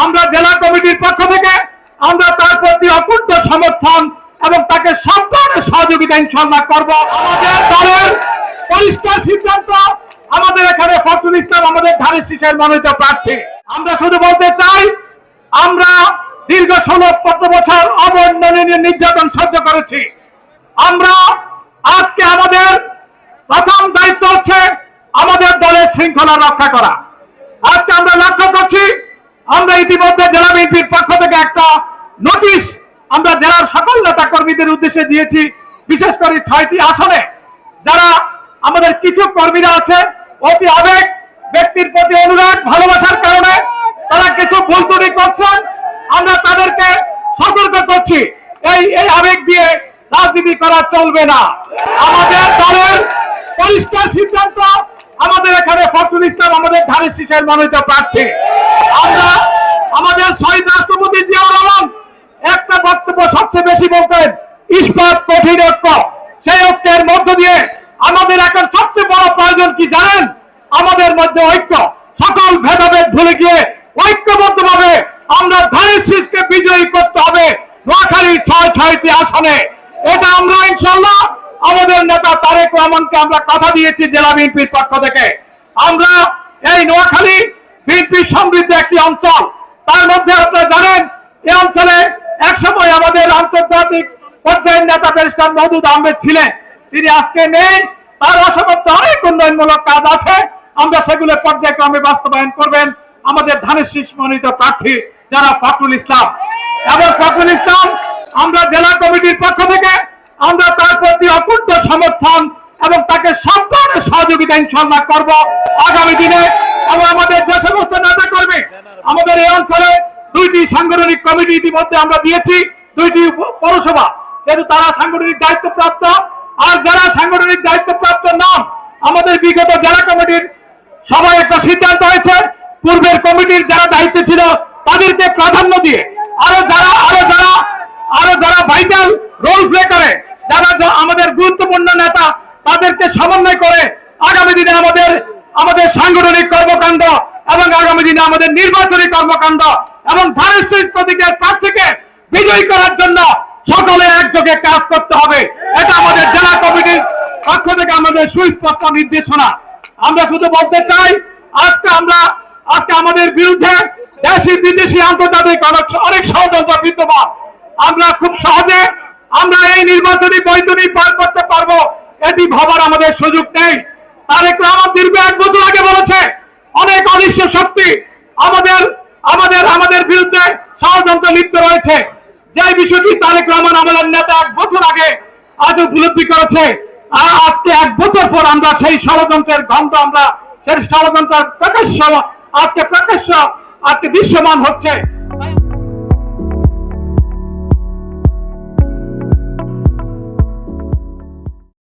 আমরা জেলা কমিটির পক্ষ থেকে আমরা তার প্রতি অকুণ্ঠ সমর্থন এবং তাকে সব ধরনের সহযোগিতা ইনশাআল্লাহ করব। আমাদের দলের পরিষ্কার সিদ্ধান্ত, আমাদের এখানে ফখরুল ইসলাম আমাদের ধানের শীষের মনোনীত প্রার্থী। আমরা শুধু বলতে চাই, আমরা দীর্ঘ 16-17 বছর অবর্ণনীয় নির্যাতন সহ্য করেছি। আমরা আজকে আমাদের প্রথম দায়িত্ব হচ্ছে আমাদের দলের শৃঙ্খলা রক্ষা করা। আজকে আমরা লক্ষ্য করছি, আমরা ইতিমধ্যে জেলা বিএনপির পক্ষ থেকে একটা নোটিশ আমরা জেলার সকল নেতা কর্মীদের উদ্দেশ্যে দিয়েছি। বিশেষ করে 6টি আসনে যারা আমাদের কিছু কর্মীরা আছে, অতি আবেগ, ব্যক্তির প্রতি অনুরাগ, ভালোবাসার কারণে তারা কিছু ভুল ত্রুটি করছেন। আমরা তাদেরকে সতর্ক করছি, এই আবেগ দিয়ে রাজনীতি করা চলবে না। আমাদের দলের পরিষ্কার সিদ্ধান্ত, আমাদের এখানে ফখরুল ইসলাম আমাদের ধানের শীষের মনোনীত প্রার্থী। আমরা আমাদের শহীদ রাষ্ট্রপতি জিয়াউর রহমান একটা বক্তব্য সবচেয়ে বেশি বলতেন, ইস্পাত কঠিন ঐক্য। সেই ঐক্যের মধ্য দিয়ে আমাদের এখন সবচেয়ে বড় প্রয়োজন কি জানেন? আমাদের মধ্যে ঐক্য, সকল ভেদাভেদ ভুলে গিয়ে ঐক্যবদ্ধভাবে আমরা ধানের শীষকে বিজয়ী করতে হবে নোয়াখালীর 6টি আসনে। এটা আমরা ইনশাআল্লাহ আমাদের নেতা তারেক রহমানকে আমরা কথা দিয়েছি জেলা বিএনপির পক্ষ থেকে। আমরা এই নোয়াখালী বিএনপি সমৃদ্ধ একটি অঞ্চল, তার মধ্যে আপনারা জানেন এই অঞ্চলে একসময় আমাদের আন্তর্জাতিক পর্যায়ের নেতা ব্যারিস্টার মওদুদ আহমেদ ছিলেন, তিনি আজকে নেই। তার অসমাপ্ত অনেক উন্নয়নমূলক কাজ আছে, আমরা সেগুলো পর্যায়ক্রমে বাস্তবায়ন করবেন আমাদের ধানের শীষ মনোনীত প্রার্থী যারা ফখরুল ইসলাম। এবং ফখরুল ইসলাম আমরা জেলা কমিটির পক্ষ থেকে আমরা তার প্রতি অকুণ্ঠ সমর্থন এবং তাকে সব ধরনের সহযোগিতা ইনশাআল্লাহ করব আগামী দিনে। এবং আমাদের যে সমস্ত নেতা কর্মী আমাদের এই অঞ্চলে 2টি সাংগঠনিক কমিটি ইতিমধ্যে আমরা দিয়েছি, 2টি পৌরসভা, যেহেতু তারা সাংগঠনিক দায়িত্বপ্রাপ্ত। আর যারা সাংগঠনিক দায়িত্বপ্রাপ্ত নন, আমাদের বিগত জেলা কমিটির সবাই একটা সিদ্ধান্ত হয়েছে, পূর্বের কমিটির যারা দায়িত্বে ছিল তাদেরকে প্রাধান্য দিয়ে আরো যারা ভাইটাল রোল প্লে করে, যারা আমাদের গুরুত্বপূর্ণ নেতা, তাদেরকে সমন্বয় করে আগামী দিনে আমাদের সাংগঠনিক কর্মকাণ্ড এবং আগামী দিনে আমাদের নির্বাচনী কর্মকাণ্ড এবং ধানের শীষ প্রতীকের প্রার্থীকে বিজয়ী করার জন্য সকলে একযোগে কাজ করতে হবে। এটা আমাদের জেলা কমিটির পক্ষ থেকে আমাদের সুস্পষ্ট নির্দেশনা। আমরা শুধু বলতে চাই, আজকে আমাদের বিরুদ্ধে দেশি বিদেশি আন্তর্জাতিক অনেক ষড়যন্ত্র বিদ্যমান। আমরা খুব সহজে আমরা এই নির্বাচনী বৈতরণী পার করতে পারবো এটি ভাবার আমাদের সুযোগ নেই। তারেক রহমান দীর্ঘ 1 বছর আগে বলেছে, অনেক অদৃশ্য শক্তি আমাদের বিরুদ্ধে ষড়যন্ত্র লিপ্ত রয়েছে। যে বিষয়টি তারেক রহমান আমাদের নেতা 1 বছর আগে আজ উপলব্ধি করেছে। আর আজকে 1 বছর পর আমরা সেই ষড়যন্ত্রের গন্ধ, আমরা সেই ষড়যন্ত্রের প্রকাশ্য আজকে দৃশ্যমান হচ্ছে।